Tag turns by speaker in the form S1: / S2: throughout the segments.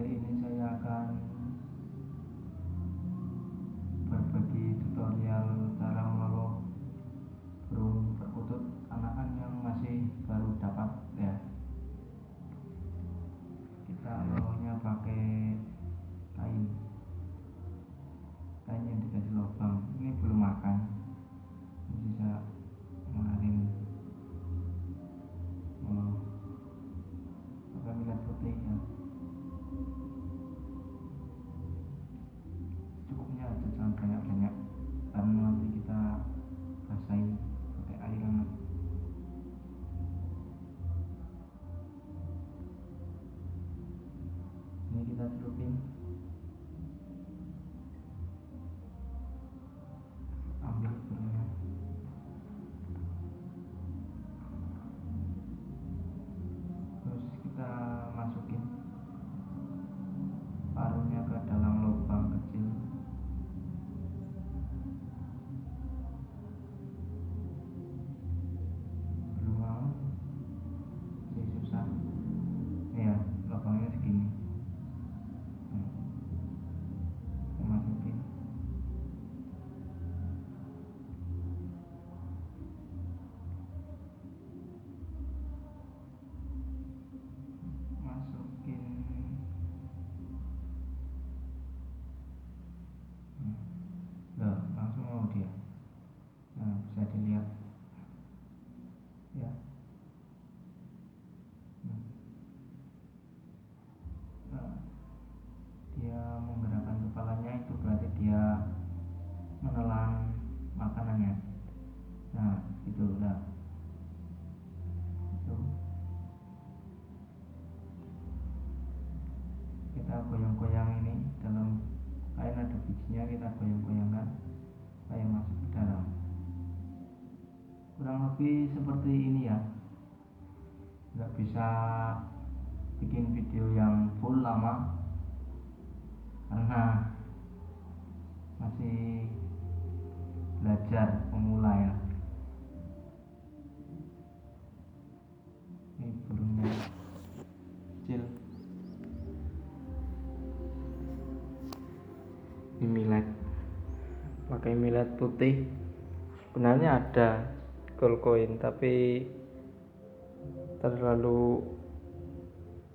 S1: Kali ini saya akan berbagi tutorial cara mengelola burung perkutut anakan yang masih baru dapat ya. Kita ngelolanya pakai kain yang dikasih lubang. Ini belum makan, ini sisa kemarin. Pakai millet putih ya, cukupnya aja, jangan banyak-banyak karena nanti kita basahi pakai air hangat. Ini kita celupin, ambil burungnya, terus kita masukin paruhnya ke dalam lubang kecil. Belum mau, ini susah ya, lubangnya segini. Masukin, loh, langsung mau dia. Nah, bisa dilihat ya. Nah, dia menggerakkan kepalanya, itu berarti dia menelan makanannya. Nah, itu udah. Itu kita goyang-goyang ini dalam kain, ada bijinya, kita goyang-goyangkan supaya masuk ke dalam. Kurang lebih seperti ini ya. Nggak bisa bikin video yang full lama karena masih belajar pemula ya. Ini burungnya kecil, ini millet, pakai millet putih. Sebenarnya ada gold coin tapi terlalu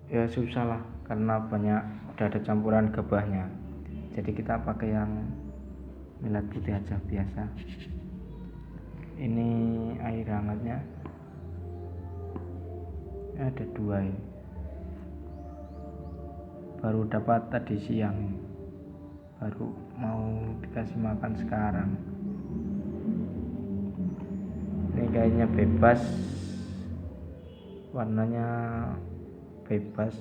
S1: ya susah lah karena banyak, udah ada campuran gabahnya. Jadi kita pakai yang millet putih aja biasa. Ini air hangatnya ada 2 ini, baru dapat tadi siang, baru mau dikasih makan sekarang. Ini kayaknya bebas, warnanya bebas,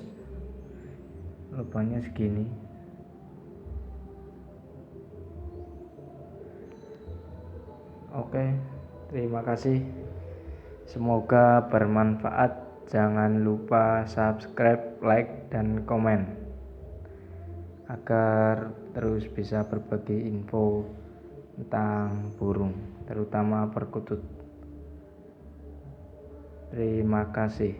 S1: lubangnya segini. Oke, terima kasih, semoga bermanfaat. Jangan lupa subscribe, like, dan komen agar terus bisa berbagi info tentang burung, terutama perkutut. Terima kasih.